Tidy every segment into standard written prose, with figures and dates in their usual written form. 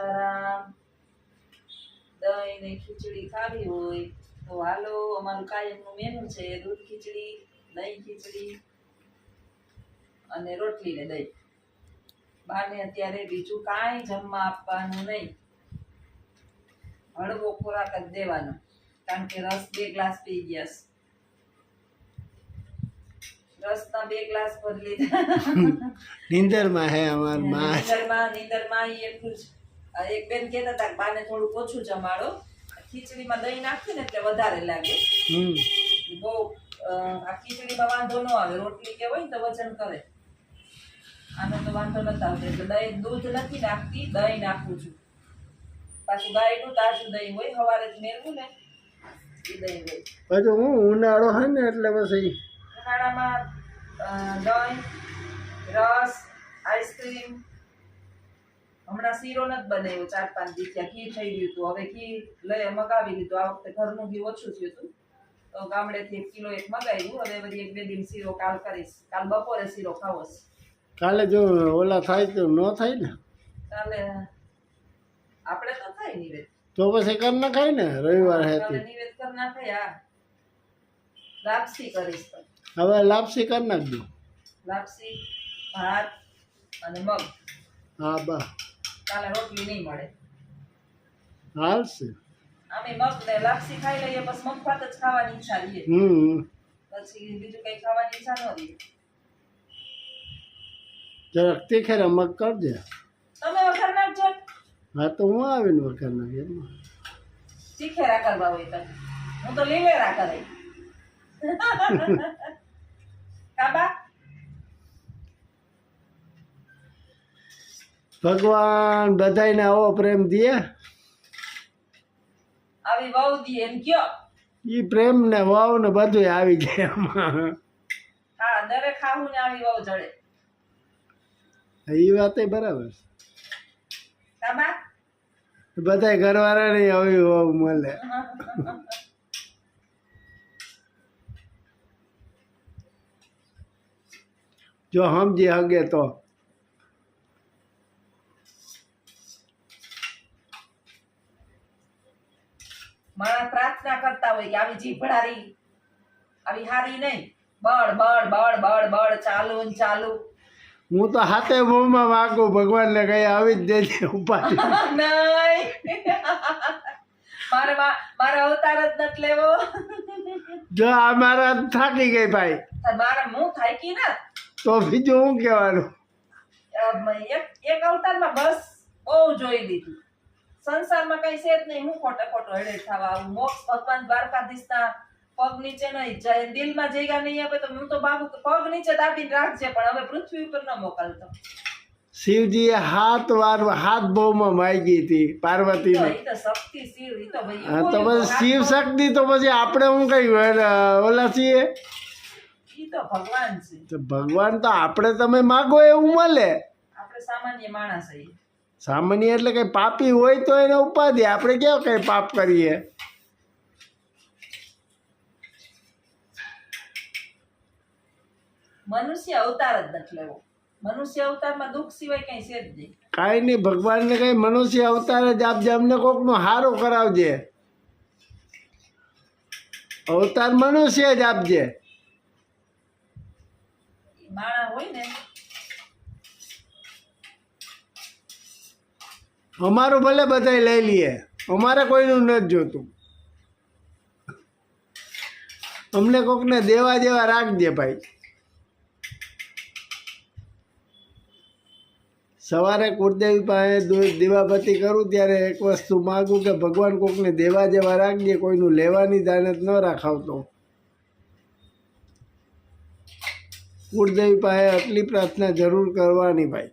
સીતારામ. દહીં ને ખીચડી ખાવી હોય તો હાલો, અમારું કાયમનું મેનુ છે દૂધ ખીચડી, દહીં ખીચડી અને રોટલી ને દહીં. બાને અત્યારે બીજું કાંઈ જમવા આપવાનું નહીં, હળવો ખોરાક જ દેવાનો, કારણ કે રસ 2 ગ્લાસ પી ગયા છે. રસના 2 ગ્લાસ ભરી લીધા. નીંદરમાં હે અમાર માં. નીંદરમાં એટલું જ. એક બેન કહેતા હતા કે બાને થોડું ઓછું જમાડો, ખીચડીમાં દહીં નાખી ને એટલે વધારે લાગે. બહુ આ ખીચડીમાં વાંધો ન આવે, રોટલી કે હોય ને તો વજન કરે. આનો તો વાંધો નથી આવતો, એટલે દહીં દૂધ નથી નાખતી, દહીં નાખું છું. પાછું ગાયનું તાજું દહીં હોય, સવારે જ મેળવું ને એ દહીં હોય. પાછું હું ઉનાળો હોય ને એટલે પછી ઉનાળામાં દહીં, રસ, આઈસ્ક્રીમ. હમણાં શીરો નથી બનાવ્યો, 4-5 દિવસ ઘી થઈ ગયું હતું, હવે ઘી મગાવી લીધું. આ વખતે ઘરનું ઘી ઓછું થયું હતું તો ગામડેથી 1 કિલો મગાવ્યું. હવે વળી 1-2 દિન શીરો કાલ કરીશ. કાલ બપોરે શીરો ખાવો છે. કાલે જો ઓલા થાય તો ન થાય ને, કાલે આપણે તો થાય નિવેદ, તો પછી કર ના ખાય ને. રવિવાર હે કાલે નિવેદ કર ના થાય. હા, લાપસી કરીશ. હવે લાપસી કરી નાખજો. લાપસી, ભાત અને મગ. હા બા, કાલે રોટલી નહીં મળે. હાલશે. અમે મગ ને લાપસી ખાઈ લઈએ, બસ મગ ભાત જ ખાવાની ઈચ્છા રહીએ, પછી બીજું કઈ ખાવાની ઈચ્છા ન રહી. જરાક તીખેરા મગ કરજે. તમે વઘાર નાખજો. હા તો હું આવીને વઘાર નાખી. તીખેરા કરવા હોય તો હું તો લીલેરા કરે. કાબા ભગવાન બધાને આવો પ્રેમ દે. આવી વહુ દી એમ કયો. ઈ પ્રેમ ને વાવ ને બધું આવી જાય આમાં. હા, દરેક ખાવું ને આવી વહુ જડે. એ વાત બરાબર. કાબા બધા ઘરવાળા ને આવી વાવ મળે. જો સમજી હગે તો. મારા પ્રાર્થના કરતા હોય કે આવી જીભડારી, આવી હારી નહીં, બળ બળ બળ બળ બળ ચાલુ ને ચાલુ. હું તો હાથે મોંમાં માગું ભગવાન ને કઈ આવી જ દેજે ઉપાધિ. નહીં, મારે અવતાર જ નથી લેવો. જો આ મારા થાકી ગઈ ભાઈ, મારે હું થાકી ને તો બીજું શું કહેવાનું. એક અવતારમાં બસ બહુ જોઈ લીધું. સંસારમાં કઈ છે જ નહીં. હું ખોટો હેડે થવા આવું. મોક્ષ ભગવાન દ્વારકાધીશના પગ નીચે નહીં જાય, દિલમાં જગ્યા નહીં આપે તો હું તો બાબુ પગ નીચે દાબીને રાખજે, પણ હવે પૃથ્વી ઉપર ન મોકલતો. શિવજીએ 7 વાર 7 બહુમાં માગી હતી પાર્વતી ને. તો શક્તિ શિવ, ઈ તો ભાઈ હા તો પછી શિવ શક્તિ, તો પછી આપણે શું કઈ ઓલા છીએ. ઈ તો ભગવાન છે. તો ભગવાન તો આપણે તમે માગો એવું મળે. આપણે સામાન્ય માણસ છીએ. સામાન્ય એટલે કઈ પાપી હોય તો એને ઉપાધિ. આપણે કેવું કઈ પાપ કરીએ. મનુષ્ય અવતાર જ નથી લેવો. મનુષ્ય અવતારમાં દુઃખ સિવાય કઈ છે જ નહીં. કાંઈ નહીં, ભગવાનને કઈ મનુષ્ય અવતાર જ આપજે, અમને કોકનું સારું કરાવજે. અવતાર મનુષ્ય જ આપજે. માણસ હોય ને, અમારું ભલે બધાય લઈ લઈએ, અમારે કોઈનું નથી જોતું. અમને કોકને દેવા જેવા રાખજે ભાઈ. સવારે કુળદેવી પાસે દીવાબત્તી કરું ત્યારે એક વસ્તુ માગું કે ભગવાન કોકને દેવા જેવા રાખજે, કોઈનું લેવાની દાનત ન રાખાવતો. કુળદેવી પાસે આટલી પ્રાર્થના જરૂર કરવાની ભાઈ.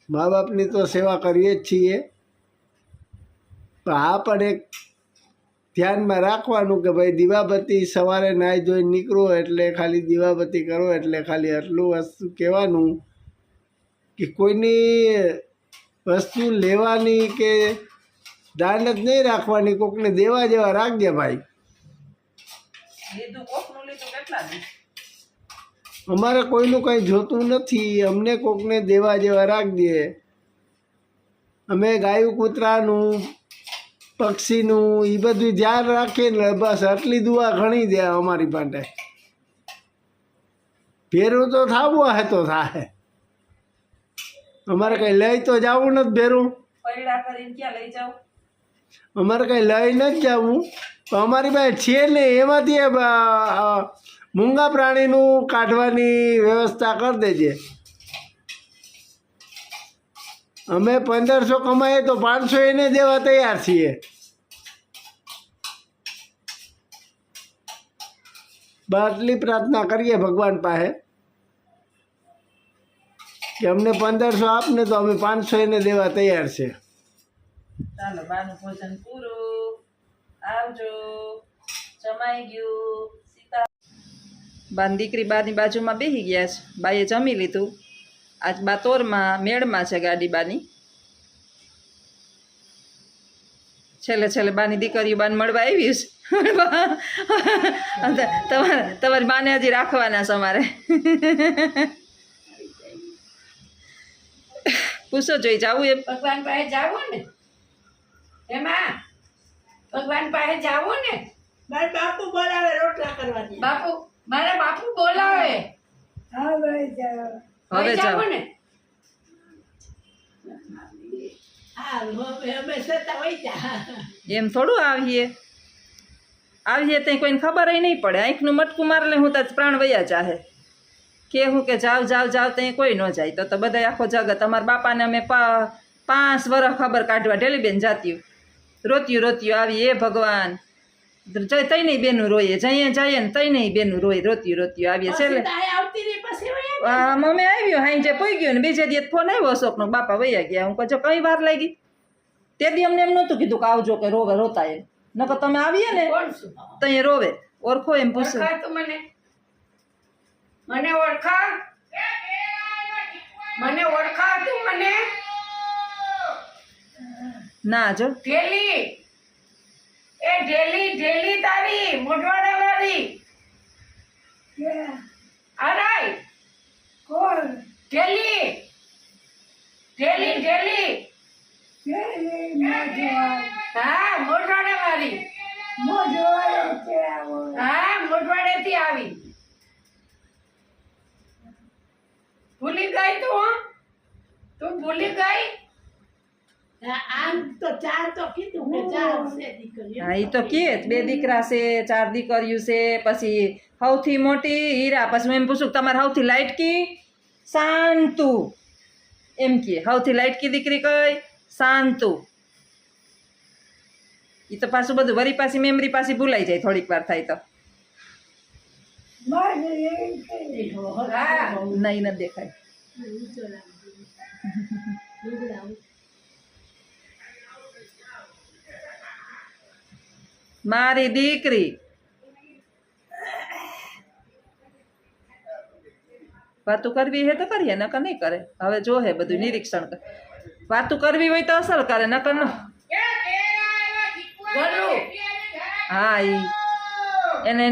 મા બાપની તો સેવા કરીએ જ છીએ, પણ આ પણ એક ધ્યાનમાં રાખવાનું કે ભાઈ દીવાબત્તી સવારે નાહી ધોઈને નીકળો એટલે ખાલી દીવાબત્તી કરો એટલે ખાલી આટલું વસ્તુ કહેવાનું કે કોઈની વસ્તુ લેવાની કે દાન જ નહીં રાખવાની, કોકને દેવા જેવા રાખજે ભાઈ. અમારે કોઈનું કંઈ જોતું નથી, અમને કોકને દેવા જેવા રાખજે. અમે ગાયું કૂતરાનું પક્ષીનું એ બધું ધ્યાન રાખીએ ને બસ આટલી દુઆ ઘણી દે અમારી માટે. ભેરું તો થાવું હે તો થાય, અમારે કંઈ લઈ તો જવું નથી ભેરું, પૈડા કરીને ક્યાં લઈ જાવ? અમારે કંઈ લઈ નથી જવું, પણ અમારી પાસે છે ને એમાંથી મૂંગા પ્રાણીનું કાઢવાની વ્યવસ્થા કરી દેજે. અમે 1500 કમાઈએ તો 500 એને દેવા તૈયાર છીએ. આટલી પ્રાર્થના કરીએ ભગવાન પાસે કે અમને 1500 આપને તો અમે 500 એને દેવા તૈયાર છે. ચાલો બાનું ભોજન પૂરું, આવજો, જમાઈ ગયું. સીતા બાની દીકરી બાની બાજુમાં બેસી ગયા છે, બાએ જમી લીધું. આજ બા તોરમાં મેળમાં છે ગાડી બાની. છેલ્લે બાની દીકરીઓ બાને મળવા આવી છે. તમારી બાને હજી રાખવાના છે અમારે. પૂછો જોઈ જાવું એમ? ભગવાન પાસે જાવું ને, એમાં ભગવાન પાસે જાવું ને. મારા બાપુ બોલાવે રોટલા કરવાની. બાપુ, મારા બાપુ બોલાવે. હવે જાઓ. હવે જાઓ. જાવું ને. હા હવે અમે સતા વઈ જા. એમ થોડું આવીએ ત્યાં કોઈને ખબર નહીં પડે. આંખનું મટકું મારે હું તો પ્રાણ વયા ચાહે કે હું કે જાવ ત્યાં કોઈ ન જાય. તો બધા આખો જગત અમારા બાપાને અમે 5 વર્ષ ખબર કાઢવા ઢેલીબેન જાતી રોત્યું આવી. એ ભગવાન, તઈ નહીં બેનું રોઈએ, જઈએ ને તઈ નહીં બેનું રોય, રોત્યું આવીએ. છેલ્લે આવતી રહી પછી વઈ મમ્મી આવ્યો હાઈ જે પોઈ ગયો ને બીજે દિવસ ફોન આવ્યો અશોકનો, બાપા વયા ગયા. હું કહું કઈ વાર લાગી? તે દી અમને એમ નહોતું કીધું કે આવજો કે રોવે રોતા એમ. નકર તમે આવીએ ને કોણ છું? તઈ રોવે. ઓળખો એમ પૂછે. ઓળખા તું મને? મને ઓળખા? મને ઓળખા તું મને? ના જો ઢેલી, એ ઢેલી તારી મોઢવાડા વાળી. આરાય કોણ ઢેલી. હા, મોઢવાડા વાળી. મોઢવાડે છે આવો. હા, મોઢવાડેથી આવી. ભૂલી ગઈ તું ભૂલી ગઈ? આમ તો 4 તો કીધું કે 4 છે દીકરીઓ. હા, એ તો કે 2 દીકરા છે, 4 દીકરીઓ છે. પછી સૌથી મોટી હીરા. પછી હું એમ પૂછું તમારે સૌથી લાઇટકી શાંતુ એમ કે. સૌથી લાઇટકી દીકરી કઈ? શાંતુ. એ તો પાછું બધું વરી પાછી મેમરી પાછી ભૂલાઈ જાય થોડીક વાર થાય તો. મારે એમ કહી હા. નહીં ન દેખાય. મારી દીકરી વાતું કરવી હે તો કરીએ, નકર નહીં કરે. હવે જો હે બધું નિરીક્ષણ કરે. વાતું કરવી હોય તો અસલ કરે, નકર ન. હા, એને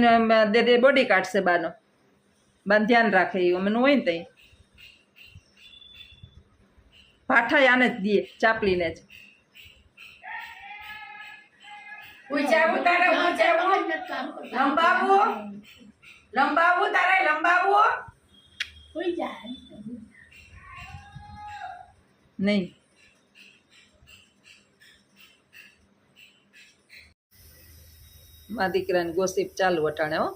દે બોડી કાઢશે બાનો. બાન ધ્યાન રાખે એ અમને હોય ને તઈ પાઠાય આને જ દે, ચાપલીને જ. ઊંચાવું તારે, ઊંચાવું. લંબાવું તારે, લંબાવું. કોઈ જાય નહીં. મારા દીકરાની ગોસીપ ચાલુ વટાણે હો.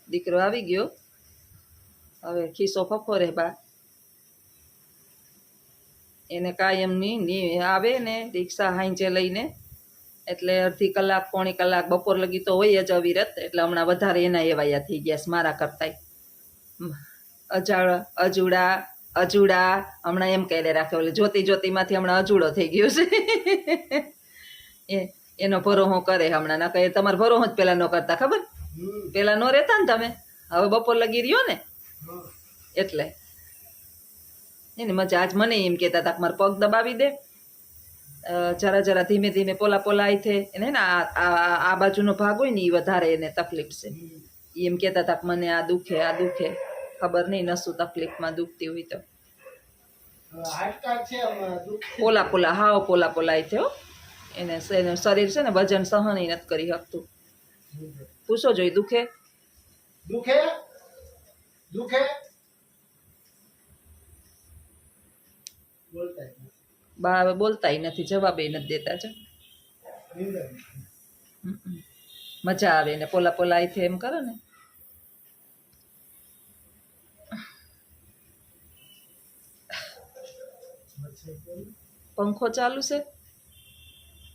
દીકરો આવી ગયો, હવે ખિસ્સો ફફો રે બા. એને કાયમની આવે ને રિક્ષા હાંચે લઈને, એટલે અડધી કલાક 1.5 કલાક બપોર લગી તો હોય જ અવિરત. એટલે હમણાં વધારે એના એવાયા થઈ ગયા છે મારા કરતાંય. અજુડા હમણાં એમ કહી રાખે. ઓલે જ્યોતિમાંથી હમણાં અજુડો થઈ ગયો છે. એનો ભરોહો કરે હમણાં. ના કહે તમારે ભરોહો જ પેલા ન કરતા, ખબર? પેલા ન રહેતા ને તમે, હવે બપોર લગી રહ્યો ને એટલે એને મજા. આજ મને એમ કહેતા હતા કે મારે પગ દબાવી દે જરા ધીમે ધીમે પોલા આઈ થે. એને ને આ બાજુનો ભાગ હોય ને એ વધારે એને તકલીફ છે. એમ કહેતા હતા કે મને આ દુખે. ખબર નહીં નસું તકલીફમાં દુખતી હોય તો. હાડકા છે આમાં દુખે. પોલા પોલા હાવ પોલા પોલા થયો એનું શરીર છે ને વજન સહન નથી કરી શકતું. પૂછો જોઈ દુખે દુખે દુખે બોલતા જ નથી. બા હવે બોલતાય નથી, જવાબ નથી દેતા છે. નીંદર. મજા આવે ને પોલા પોલા આઈથી એમ કરો ને. પંખો ચાલુ છે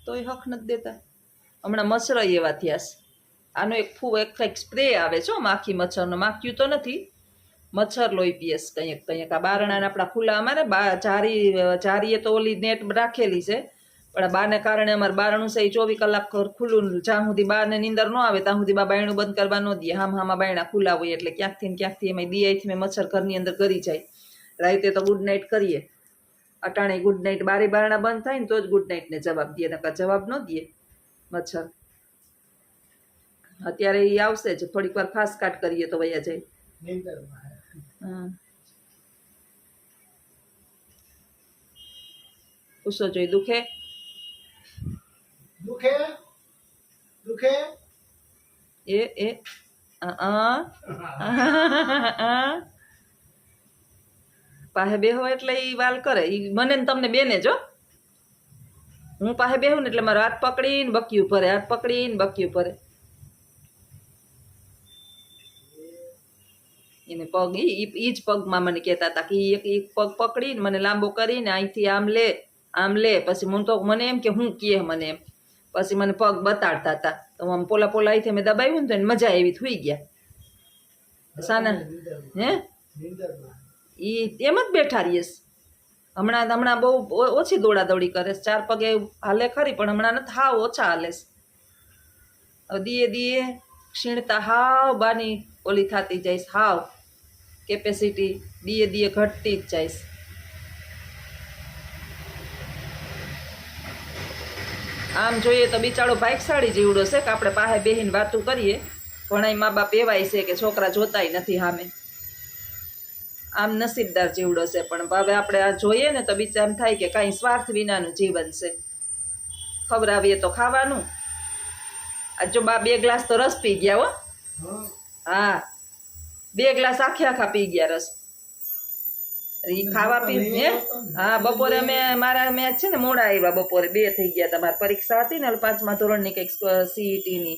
તોય હક નથી દેતા. હમણાં મચ્છર એવા થયા છે. આનો એક કંઈક સ્પ્રે આવે છે માખી મચ્છરનો. માખ્યું તો નથી, મચ્છર લોહી પીએસ કંઈક કંઈક. આ બારણાને આપણા ખુલ્લા અમારે જારીએ તો ઓલી નેટ રાખેલી છે, પણ આ બાને કારણે અમારે બારણું છે એ 24 કલાક ખુલ્લું. જ્યાં સુધી બારને નીંદર ન આવે ત્યાં સુધી બા બાયણું બંધ કરવા ન દે. હામાં બાયણા ખુલ્લા હોય એટલે ક્યાંકથી ને ક્યાંકથી એમાં દિયાથી મેં મચ્છર ઘરની અંદર કરી જાય. રાતે તો ગુડ નાઇટ કરીએ, અટાણે ગુડ નાઇટ. બારી બારણા બંધ થાય ને તો જ ગુડ નાઇટને જવાબ દે, નકર જવાબ ન દે મચ્છર. અત્યારે એ આવશે જ, થોડીક વાર ફાસ કાટ કરીએ તો વયા જાય. નીંદરમાં. હા, પૂછો જોઈ દુખે દુખે દુખે. એ પાસે બેહો એટલે ઈ વાલ કરે. ઈ મને ને તમને બેને જો, હું પાસે બેહું ને એટલે મારો હાથ પકડીને બક્યું ભરે, હાથ પકડીને બક્યું ભરે. એને પગ ઈ જ પગમાં મને કહેતા હતા કે એક પગ પકડીને મને લાંબો કરીને અહીંથી આમ લે. પછી મને એમ કે હું કહે મને એમ, પછી મને પગ બતાડતા હતા. તો આમ પોલા અહીંથી મેં દબાવ્યું ને તો એને મજા આવી, થઈ ગયા સાના. હે નીંદરમાં. ઈ એમ જ બેઠા રહીશ. હમણાં બહુ ઓછી દોડાદોડી કરે. 4 પગે હાલે ખરી, પણ હમણાં નથી, હાવ ઓછા હાલે. દીએ ક્ષીણતા હાવ બાની ઓલી થતી જઈશ, હાવ કેપેસિટી દીએ ઘટતી જ જઈશ. આમ જોઈએ તો બિચારો ભાગશાળી જીવડો છે કે આપણે પાસે બેહીને વાતું કરીએ. ઘણાય મા બાપ એવાય છે કે છોકરા જોતાય નથી સામે. આમ નસીબદાર જીવડો છે. પણ હવે આપણે આ જોઈએ ને તો બીજા એમ થાય કે કાંઈ સ્વાર્થ વિનાનું જીવન છે. ખવડાવીએ તો ખાવાનું. આ જો બા 2 ગ્લાસ તો રસ પી ગયા હો. હા, 2 ગ્લાસ આખા પી ગયા રસ. ઈ ખાવા પી હે. હા, બપોરે મેં છે ને મોડા આવ્યા, બપોરે 2 થઈ ગયા. તમારી પરીક્ષા હતી ને 5મા ધોરણની કંઈક CET-ની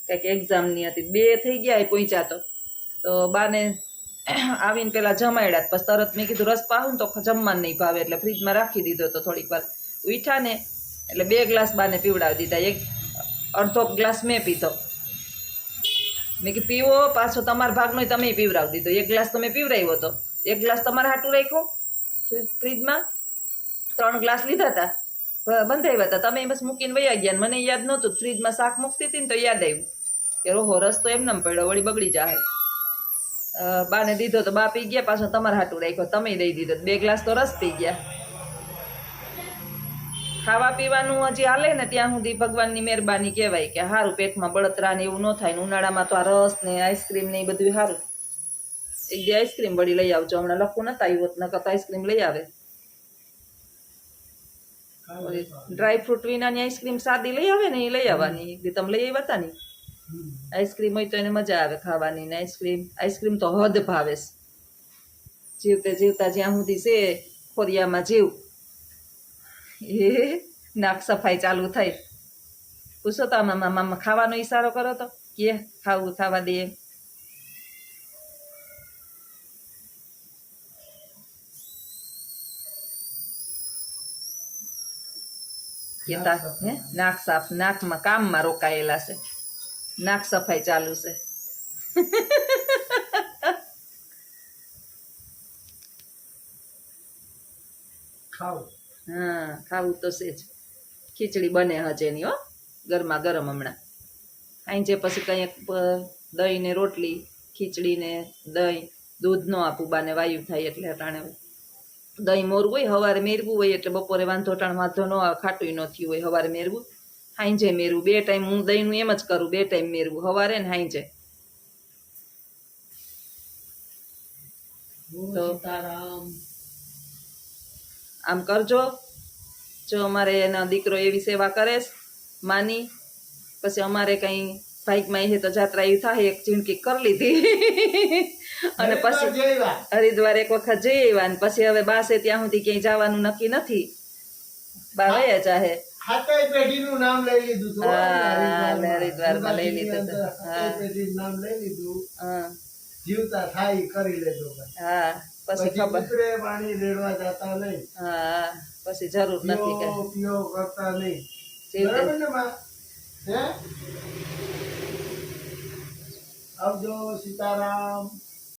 કંઈક એક્ઝામની હતી, 2 થઈ ગયા પહોંચ્યા. તો બાને આવીને પેલા જમાડ્યા. પછી તરત મેં કીધું રસ પાવું તો જમવાનું નહીં ભાવે એટલે ફ્રીજમાં રાખી દીધો. તો થોડીક વાર ઉઠ્યા ને એટલે 2 ગ્લાસ બાને પીવડાવી દીધા. અડધો ગ્લાસ મેં પીધો. મેં કીધું પીવો પાછો તમારા ભાગનો તમે પીવડાવી દીધો. 1 ગ્લાસ તો મેં પીવડાવ્યો હતો, 1 ગ્લાસ તમારે હાટું રાખ્યો ફ્રીજમાં. 3 ગ્લાસ લીધા હતા, બંધાવ્યા હતા. તમે બસ મૂકીને વયા ગયા. મને યાદ નહોતું, ફ્રીજમાં શાક મૂકતી હતી ને તો યાદ આવ્યું કે રોહો રસ તો એમને પડ્યો, વળી બગડી જાય. બાને દીધો તો બા પી ગયા, પાછો તમારે હાટું રાખ્યો, તમે દઈ દીધો. 2 ગ્લાસ તો રસ પી ગયા. ખાવા પીવાનું હજી હાલે ને ત્યાં સુધી ભગવાનની મહેરબાની કહેવાય કે સારું, પેટમાં બળતરા ને એવું ન થાય. ને ઉનાળામાં તો આ રસ ને આઈસ્ક્રીમ ને એ બધું સારું. એક દી આઈસ્ક્રીમ વળી લઈ આવજો. હમણાં લખવું નતા આવ્યું હોત, નકર આઈસ્ક્રીમ લઈ આવે. ડ્રાય ફ્રૂટ વિનાની આઈસ્ક્રીમ સાદી લઈ આવે ને એ લઈ આવવાની. એક દી તમે લઈ આવ્યા હતા ને આઈસ્ક્રીમ હોય તો એને મજા આવે ખાવાની. ને આઈસ્ક્રીમ તો હદ ભાવે. જીવતા જ્યાં સુધી છે ખોરિયામાં જીવ એ નાક સફાઈ ચાલુ થાય. પૂછો તો મામા ખાવાનો ઈશારો કરો તો કે ખાવા દે. કેતા હે નાક સાફ, નાકમાં કામમાં રોકાયેલા છે, નાક સફાઈ ચાલુ છે. ખાવું. હા, ખાવું તો છે જ. ખીચડી બને હજેની હો, ગરમા ગરમ. હમણાં સાંજે પછી કંઈક દહીં ને રોટલી, ખીચડી ને દહીં. દૂધ ન આપું, બાને વાયુ થાય એટલે અટાણે દહીં મોરવું હોય. સવારે મેરવું હોય એટલે બપોરે વાંધો ન આવે, ખાટું ન થયું હોય. સવારે મેરવું, સાંજે મેરવું. 2 ટાઈમ હું દહીંનું એમ જ કરું, 2 ટાઈમ મેરવું, સવારે ને સાંજે. તો આમ કરજો. જો અમારે એનો દીકરો એવી સેવા કરે છે માની, પછી અમારે કંઈ ભાઈકમાં એ તો જાત્રા એવી થાય એક ઝીણકી કરી લીધી અને પછી હરિદ્વાર એક વખત જઈ આવ્યા ને પછી હવે બાસે ત્યાં સુધી ક્યાંય જવાનું નક્કી નથી. બા વયા જાહે. હાથાઈ પેઢીનું નામ લઈ લીધું હતું. હા, હરિદ્વારમાં લઈ લીધું હતું. હાથાઈ પેઢીનું નામ લઈ લીધું. હા જીવતા થાય ઈ કરી લેજો ભાઈ. હા પછી ખબર. ઉતરે પાણી રેડવા જતા નહીં. હા પછી જરૂર નથી કઈ. પીઓ કરતા નહીં. જીવતે. બરાબર ને માં? હે? આવજો સીતારામ.